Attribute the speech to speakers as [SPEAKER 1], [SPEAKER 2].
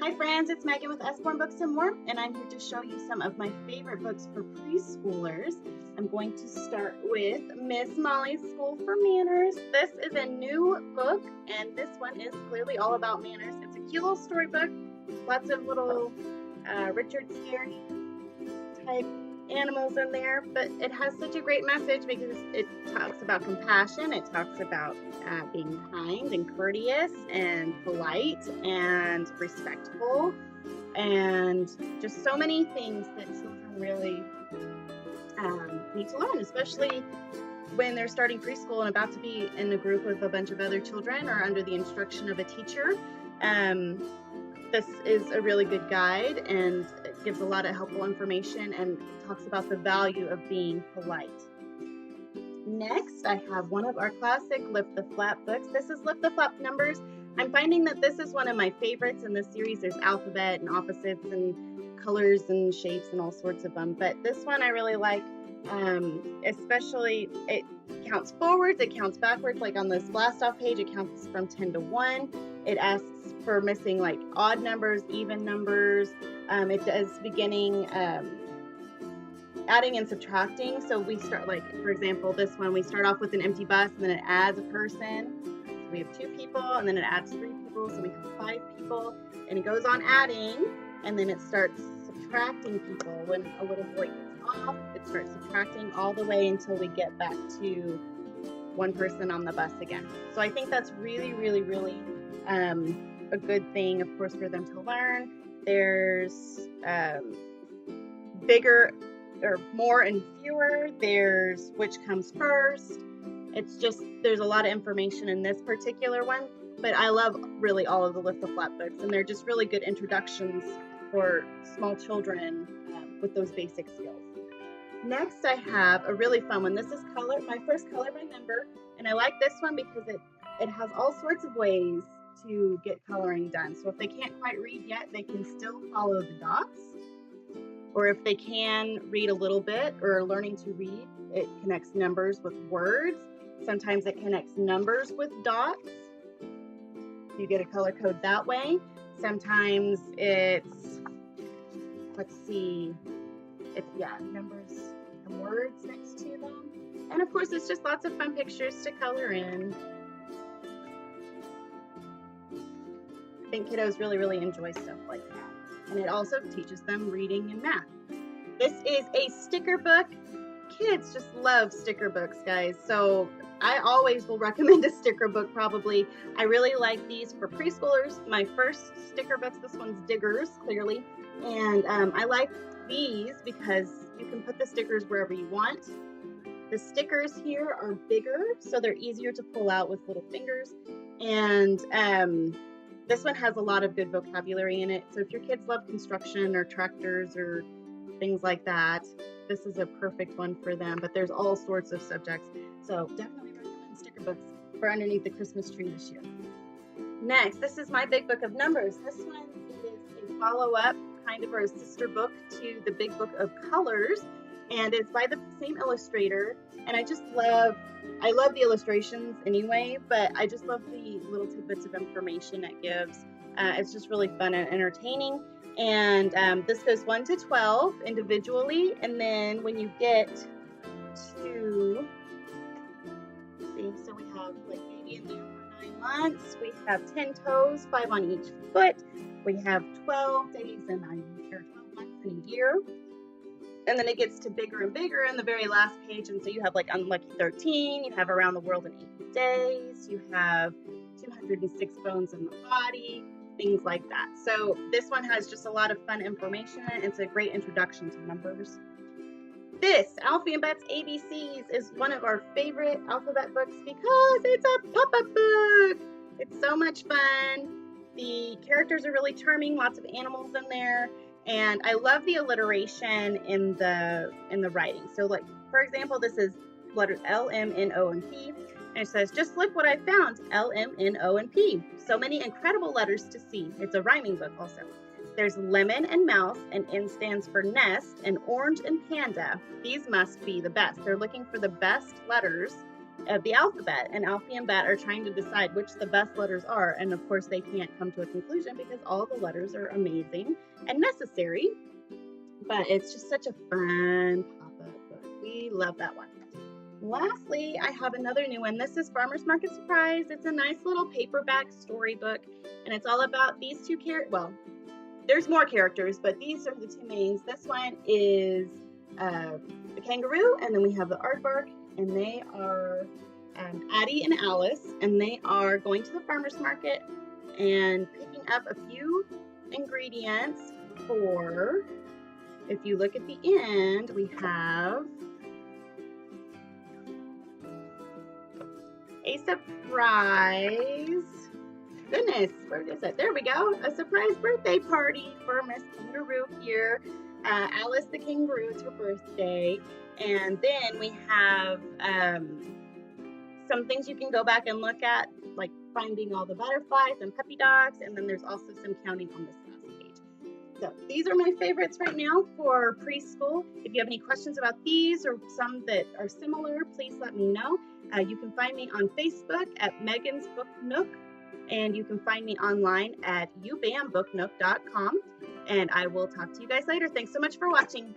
[SPEAKER 1] Hi friends, it's Megan with Usborne Books and More, and I'm here to show you some of my favorite books for preschoolers. I'm going to start with Miss Molly's School for Manners. This is a new book, and this one is clearly all about manners. It's a cute little storybook, lots of little Richard Scarry type animals in there, but it has such a great message because it talks about compassion, it talks about being kind and courteous and polite and respectful, and just so many things that children really need to learn, especially when they're starting preschool and about to be in a group with a bunch of other children or under the instruction of a teacher. This is a really good guide, and it gives a lot of helpful information and talks about the value of being polite. Next, I have one of our classic Lift the Flap books. This is Lift the Flap Numbers. I'm finding that this is one of my favorites in this series. There's alphabet and opposites and colors and shapes and all sorts of them, but this one I really like, especially it counts forwards, it counts backwards. Like on this blast off page, it counts from 10 to 1. It asks for missing like odd numbers, even numbers. It does beginning adding and subtracting. So we start, like, for example, this one, we start off with an empty bus and then it adds a person. So we have 2 people, and then it adds 3 people, so we have 5 people, and it goes on adding, and then it starts subtracting people. When a little boy gets off, it starts subtracting all the way until we get back to 1 person on the bus again. So I think that's really, really, really a good thing, of course, for them to learn. There's bigger or more and fewer. There's which comes first. It's just, there's a lot of information in this particular one, but I love really all of the Lift the Flap books, and they're just really good introductions for small children with those basic skills. Next, I have a really fun one. This is my first color by number, and I like this one because it has all sorts of ways to get coloring done. So if they can't quite read yet, they can still follow the dots. Or if they can read a little bit or are learning to read, it connects numbers with words. Sometimes it connects numbers with dots. You get a color code that way. Sometimes it's, numbers and words next to them. And of course, it's just lots of fun pictures to color in. I think kiddos really, really enjoy stuff like that. And it also teaches them reading and math. This is a sticker book. Kids just love sticker books, guys. So I always will recommend a sticker book, probably. I really like these for preschoolers. My first sticker books, this one's Diggers, clearly. And I like these because you can put the stickers wherever you want. The stickers here are bigger, so they're easier to pull out with little fingers. And this one has a lot of good vocabulary in it. So if your kids love construction or tractors or things like that, this is a perfect one for them. But there's all sorts of subjects. So definitely recommend sticker books for underneath the Christmas tree this year. Next, this is my big book of numbers. This one is a follow-up, kind of, or a sister book to the big book of colors. And it's by the same illustrator. And I love the illustrations anyway, but I just love the little tidbits of information it gives. It's just really fun and entertaining. And this goes 1 to 12 individually. And then when you get to, so we have like baby in there for 9 months. We have 10 toes, 5 on each foot. We have 12 days and 12 months in a year. And then it gets to bigger and bigger in the very last page. And so you have like Unlucky 13, you have Around the World in 80 Days, you have 206 bones in the body, things like that. So this one has just a lot of fun information. It's a great introduction to numbers. This, Alfie and Bet's ABCs, is one of our favorite alphabet books because it's a pop-up book. It's so much fun. The characters are really charming, lots of animals in there. And I love the alliteration in the writing. So, like, for example, this is letters L, M, N, O, and P. And it says, just look what I found, L, M, N, O, and P. So many incredible letters to see. It's a rhyming book also. There's lemon and mouse, and N stands for nest, and orange and panda. These must be the best. They're looking for the best letters of the alphabet, and Alfie and Bet are trying to decide which the best letters are, and of course they can't come to a conclusion because all the letters are amazing and necessary, but it's just such a fun pop-up book. We love that one. Lastly, I have another new one. This is Farmer's Market Surprise. It's a nice little paperback storybook, and it's all about these two characters. Well, there's more characters, but these are the two mains. This one is the kangaroo, and then we have the aardvark, and they are Addie and Alice, and they are going to the farmer's market and picking up a few ingredients for, if you look at the end, we have a surprise. Goodness, where is it? There we go. A surprise birthday party for Miss Kangaroo here. Alice the kangaroo, it's her birthday. And then we have some things you can go back and look at, like finding all the butterflies and puppy dogs. And then there's also some counting on this last page. So these are my favorites right now for preschool. If you have any questions about these or some that are similar, please let me know. You can find me on Facebook at Megan's Book Nook, and you can find me online at ubambooknook.com. And I will talk to you guys later. Thanks so much for watching.